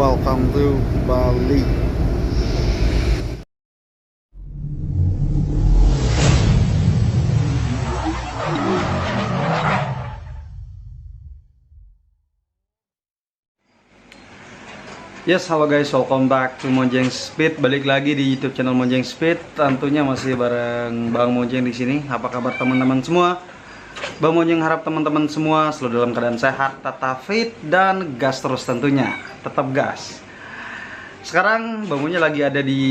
welcome to Bali. Yes, halo guys, welcome back to Monjeng Speed. Balik lagi di YouTube channel Monjeng Speed. Tentunya masih bareng Bang Monjeng di sini. Apa kabar teman-teman semua? Bang Monjeng harap teman-teman semua selalu dalam keadaan sehat, tetap fit dan gas terus tentunya. Tetap gas. Sekarang Bang Monjeng lagi ada di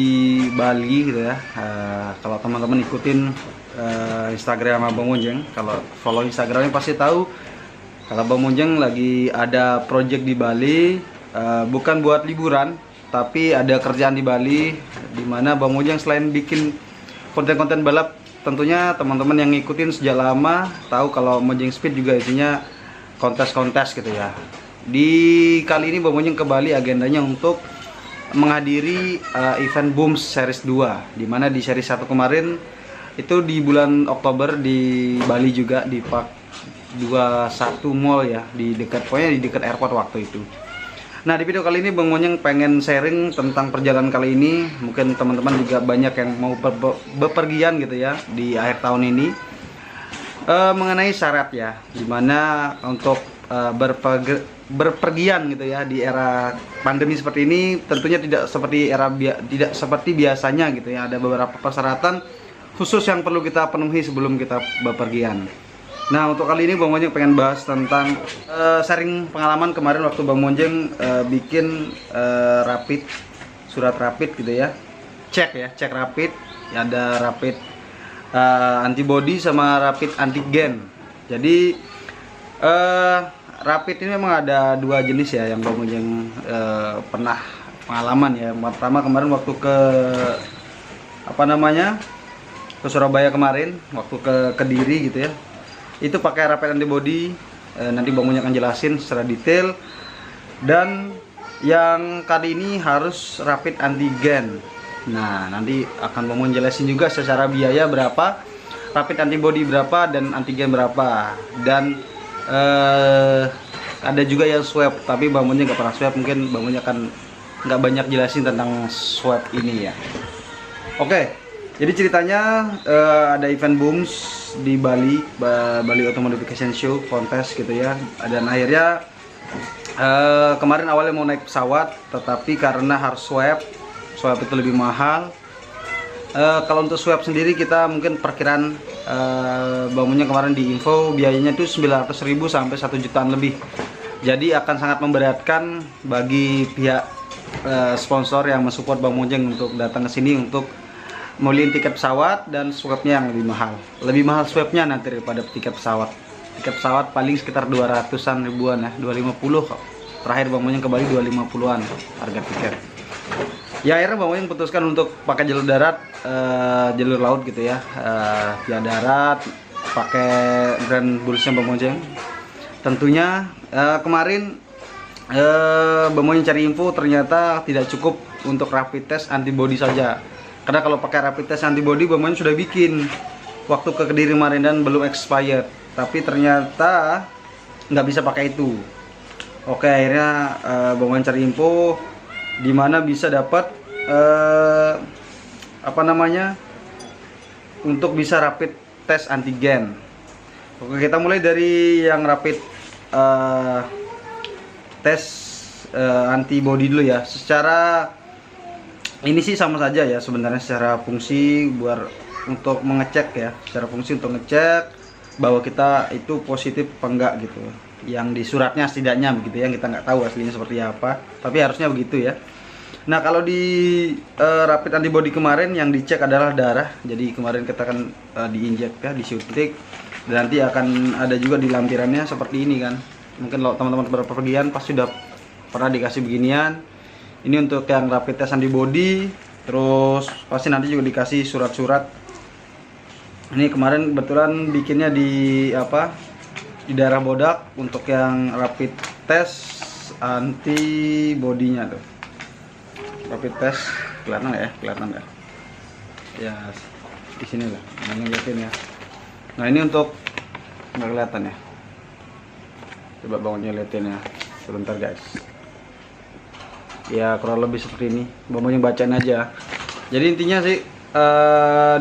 Bali gitu ya. Kalau teman-teman ikutin Instagram Bang Monjeng, kalau follow Instagramnya pasti tahu kalau Bang Monjeng lagi ada project di Bali. Bukan buat liburan, tapi ada kerjaan di Bali, dimana Bang Monjeng selain bikin konten-konten balap, tentunya teman-teman yang ngikutin sejak lama tahu kalau Monjeng Speed juga isinya kontes-kontes gitu ya. Di kali ini Bang Monjeng ke Bali agendanya untuk menghadiri event Booms Series 2, dimana di Series 1 kemarin itu di bulan Oktober di Bali juga di Park 21 Mall ya, di dekat airport waktu itu. Nah, di video kali ini Bang Monjeng pengen sharing tentang perjalanan kali ini. Mungkin teman-teman juga banyak yang mau bepergian gitu ya di akhir tahun ini. Mengenai syarat ya, dimana untuk berpergian gitu ya di era pandemi seperti ini, tentunya tidak seperti biasanya gitu ya. Ada beberapa persyaratan khusus yang perlu kita penuhi sebelum kita bepergian. Nah, untuk kali ini Bang Monjeng pengen bahas tentang sharing pengalaman kemarin waktu Bang Monjeng bikin surat rapid gitu ya. Cek rapid. Ya, ada rapid antibody sama rapid antigen. Jadi rapid ini memang ada dua jenis ya yang Bang Monjeng pernah pengalaman ya. Pertama kemarin waktu ke ke Surabaya kemarin, waktu ke Kediri gitu ya. Itu pakai rapid antibody, nanti Bang Monjeng akan jelasin secara detail. Dan yang kali ini harus rapid antigen. Nah, nanti akan Bang Monjeng jelasin juga secara biaya berapa, rapid antibody berapa, dan antigen berapa. Dan ada juga yang swab, tapi Bang Monjeng nggak pernah swab, mungkin Bang Monjeng akan nggak banyak jelasin tentang swab ini ya. Oke. Jadi ceritanya ada event Booms di Bali, Bali Auto Modification Show, kontes gitu ya. Dan akhirnya kemarin awalnya mau naik pesawat, tetapi karena harus swab itu lebih mahal. Kalau untuk swab sendiri kita mungkin perkiraan Bang Monjeng kemarin di info biayanya itu 900.000 sampai 1 jutaan lebih. Jadi akan sangat memberatkan bagi pihak sponsor yang mensupport Bang Monjeng untuk datang ke sini untuk beliin tiket pesawat dan swabnya yang lebih mahal. Lebih mahal swabnya nanti daripada tiket pesawat. Tiket pesawat paling sekitar 200-an ribuan ya, 250 kok. Terakhir Bang Monjeng ke Bali 250-an harga tiket. Ya akhirnya Bang Monjeng putuskan untuk pakai jalur darat, jalur laut gitu ya. Via darat, pakai brand Bullsnya Bang Monjeng. Tentunya kemarin Bang Monjeng cari info ternyata tidak cukup untuk rapid test antibody saja. Karena kalau pakai rapid test antibody Bang Monjeng sudah bikin waktu ke Kediri kemarin dan belum expired, tapi ternyata nggak bisa pakai itu. Oke, akhirnya Bang Monjeng cari info di mana bisa dapat untuk bisa rapid test antigen. Oke, kita mulai dari yang rapid tes antibody dulu ya. Secara ini sih sama saja ya sebenarnya secara fungsi untuk mengecek ya, secara fungsi untuk ngecek bahwa kita itu positif apa enggak gitu. Yang di suratnya setidaknya begitu ya, kita nggak tahu aslinya seperti apa, tapi harusnya begitu ya. Nah, kalau di rapid antibody kemarin yang dicek adalah darah. Jadi kemarin kita kan diinjek ya, disuntik, dan nanti akan ada juga di lampirannya seperti ini kan. Mungkin kalau teman-teman berpergian pasti sudah pernah dikasih beginian. Ini untuk yang rapid test antibody, terus pasti nanti juga dikasih surat-surat. Ini kemarin kebetulan bikinnya di daerah Bodak untuk yang rapid test antibody-nya tuh. Rapid test kelihatan nggak? Ya di sini lah, ngeliatin ya. Nah, ini untuk nggak kelihatan ya. Coba bangunnya liatin ya, sebentar guys. Ya kurang lebih seperti ini. Bang Monyeng bacain aja. Jadi intinya sih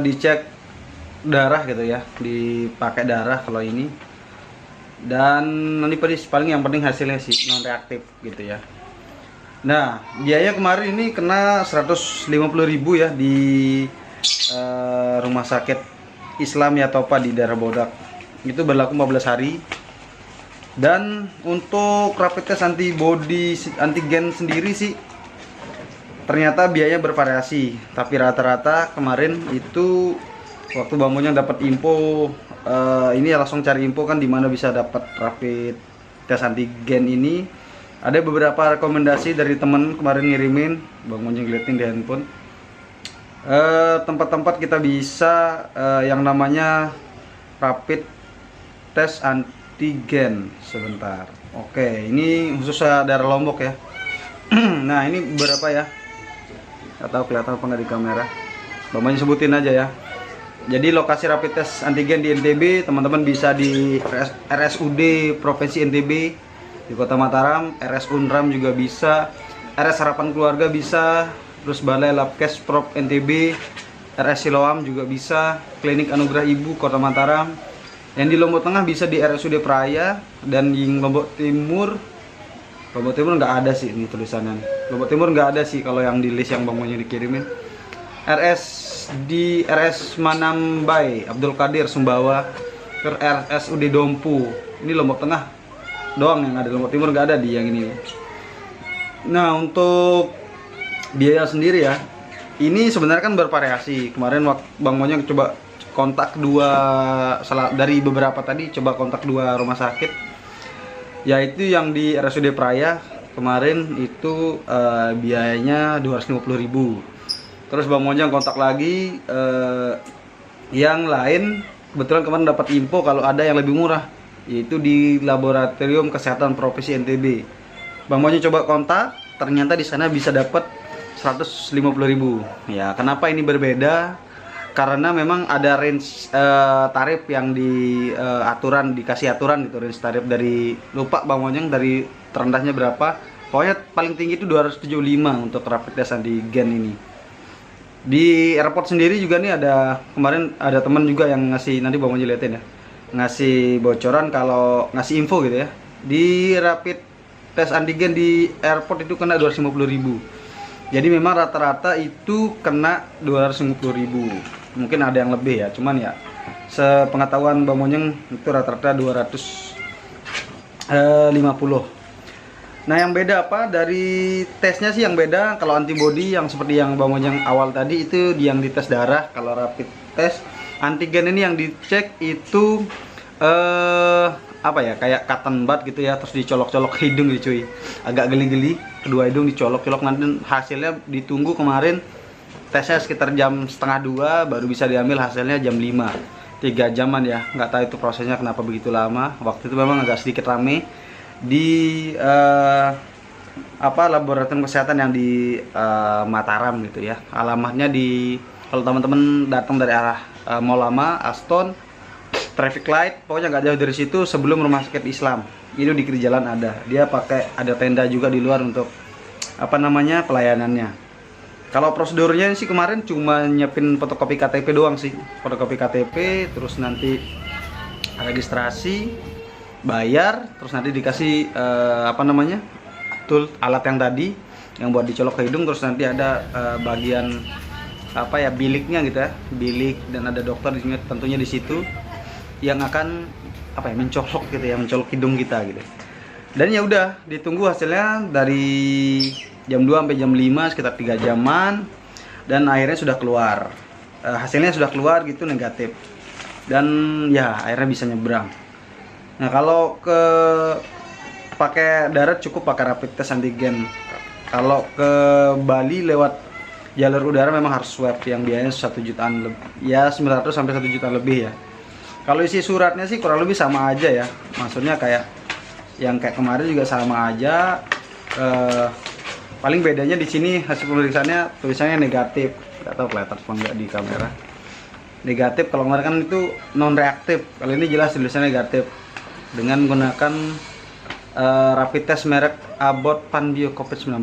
dicek darah gitu ya, dipakai darah kalau ini. Dan nanti paling yang penting hasilnya sih non reaktif gitu ya. Nah, biaya kemarin ini kena 150.000 ya di rumah sakit Islam Yatopa di daerah Bodak. Itu berlaku 14 hari. Dan untuk rapid test antibody antigen sendiri sih ternyata biayanya bervariasi, tapi rata-rata kemarin itu waktu Bang Monyeng dapat info ini langsung cari info kan di mana bisa dapat rapid test antigen ini. Ada beberapa rekomendasi dari teman kemarin ngirimin, Bang Monyeng liatin di handphone. Tempat-tempat kita bisa yang namanya rapid test antigen. Sebentar. Oke, ini khusus daerah Lombok ya. Nah, ini beberapa ya. Nggak tahu kelihatan apa nggak di kamera. Bang Monyeng sebutin aja ya. Jadi lokasi rapid test antigen di NTB, teman-teman bisa di RSUD Provinsi NTB di Kota Mataram, RS Unram juga bisa, RS Harapan Keluarga bisa, terus Balai Labkes Prov NTB, RS Siloam juga bisa, Klinik Anugerah Ibu Kota Mataram. Yang di Lombok Tengah bisa di RSUD Praia, dan di Lombok Timur nggak ada sih ini tulisannya. Lombok Timur nggak ada sih kalau yang di list yang Bang Monyeng dikirimin. Di RS Manambai, Abdul Qadir Sumbawa, ke RSUD Dompu. Ini Lombok Tengah doang yang ada, Lombok Timur nggak ada di yang ini. Nah, untuk biaya sendiri ya, ini sebenarnya kan bervariasi. Kemarin waktu Bang Monyeng coba kontak dari beberapa tadi, coba kontak 2 rumah sakit, yaitu yang di RSUD Praia kemarin itu biayanya 250.000. Terus Bang Monyeng kontak lagi yang lain, kebetulan kemarin dapat info kalau ada yang lebih murah, yaitu di Laboratorium Kesehatan Provinsi NTB. Bang Monyeng coba kontak, ternyata di sana bisa dapat 150.000. Ya, kenapa ini berbeda? Karena memang ada range tarif yang dikasih aturan gitu, range tarif dari, lupa Bang Monyeng dari terendahnya berapa. Pokoknya paling tinggi itu 275 untuk rapid test antigen ini. Di airport sendiri juga nih kemarin ada teman juga yang ngasih, nanti Bang Monyeng liatin ya, ngasih bocoran kalau ngasih info gitu ya. Di rapid tes antigen di airport itu kena 250.000. Jadi memang rata-rata itu kena 250.000. Mungkin ada yang lebih ya, cuman ya sepengetahuan Bang Monyeng itu rata-rata 250. Nah, yang beda apa dari tesnya sih? Yang beda kalau antibody yang seperti yang Bang Monyeng awal tadi itu yang dites darah. Kalau rapid test antigen ini yang dicek itu apa ya, kayak cotton bud gitu ya, terus dicolok-colok hidung gitu cuy, agak geli-geli, kedua hidung dicolok-colok. Nanti hasilnya ditunggu, kemarin tesnya sekitar jam setengah 2 baru bisa diambil hasilnya jam 5, 3 jaman ya. Nggak tahu itu prosesnya kenapa begitu lama. Waktu itu memang agak sedikit rame di laboratorium kesehatan yang di Mataram gitu ya. Alamatnya kalau teman-teman datang dari arah Mall Lama, Aston, Traffic Light, pokoknya nggak jauh dari situ sebelum rumah sakit Islam. Itu di kiri jalan ada. Dia ada tenda juga di luar untuk pelayanannya. Kalau prosedurnya sih kemarin cuma nyiapin fotokopi KTP doang sih. Fotokopi KTP, terus nanti registrasi, bayar, terus nanti dikasih alat yang tadi yang buat dicolok ke hidung, terus nanti ada bagian biliknya gitu ya, bilik, dan ada dokter di sini tentunya di situ yang akan mencolok gitu ya, mencolok hidung kita gitu. Dan ya udah ditunggu hasilnya dari jam 2 sampai jam 5, sekitar 3 jaman, dan akhirnya sudah keluar. Hasilnya sudah keluar gitu, negatif. Dan ya akhirnya bisa nyebrang. Nah, kalau pakai darat cukup pakai rapid test antigen. Kalau ke Bali lewat jalur udara memang harus swab yang biayanya 1 jutaan lebih. Ya 900 sampai 1 jutaan lebih ya. Kalau isi suratnya sih kurang lebih sama aja ya. Maksudnya kayak kemarin juga sama aja. Paling bedanya di sini hasil pemeriksaannya tulisannya negatif. Nggak tahu kelihatan apa nggak di kamera. Negatif, kalau kemarin kan itu non reaktif. Kali ini jelas tulisannya negatif. Dengan menggunakan rapid test merek Abbott Panbio COVID-19.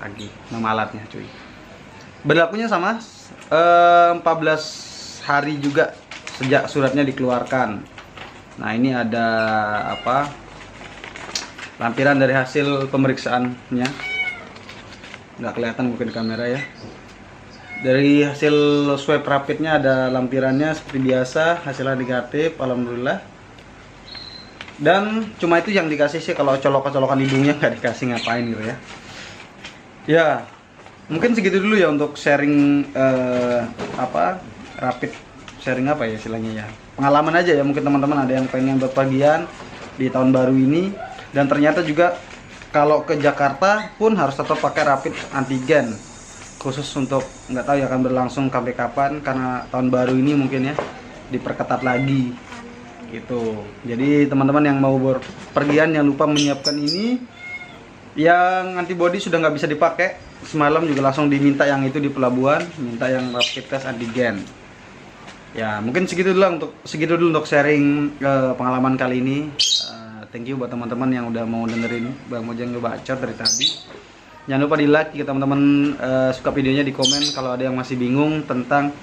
lagi nama alatnya cuy. Berlakunya sama 14 hari juga sejak suratnya dikeluarkan. Nah ini ada apa, lampiran dari hasil pemeriksaannya, nggak kelihatan mungkin di kamera ya. Dari hasil swab rapidnya ada lampirannya seperti biasa, hasilnya negatif, alhamdulillah. Dan cuma itu yang dikasih sih, kalau colokan hidungnya nggak dikasih ngapain gitu ya. Ya mungkin segitu dulu ya untuk sharing rapid sharing apa ya istilahnya ya, pengalaman aja ya. Mungkin teman-teman ada yang pengen berpergian di tahun baru ini, dan ternyata juga kalau ke Jakarta pun harus tetap pakai rapid antigen khusus untuk, nggak tahu ya akan berlangsung sampai kapan, karena tahun baru ini mungkin ya diperketat lagi gitu. Jadi teman-teman yang mau berpergian jangan lupa menyiapkan ini. Yang antibody sudah nggak bisa dipakai, semalam juga langsung diminta yang itu di pelabuhan, minta yang rapid test antigen. Ya mungkin segitu dulu untuk sharing pengalaman kali ini. Thank you buat teman-teman yang udah mau dengerin Bang Mojang ngebacot dari tadi. Jangan lupa di like jika teman-teman suka videonya, di komen kalau ada yang masih bingung tentang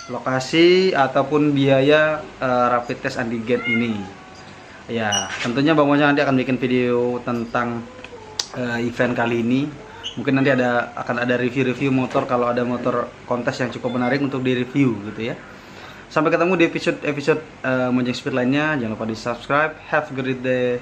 lokasi ataupun biaya rapid test antigen ini. Ya tentunya Bang Mojang nanti akan bikin video tentang event kali ini. Mungkin nanti akan ada review-review motor kalau ada motor kontes yang cukup menarik untuk direview gitu ya. Sampai ketemu di episode Mojang Speed lainnya. Jangan lupa di subscribe. Have a great day.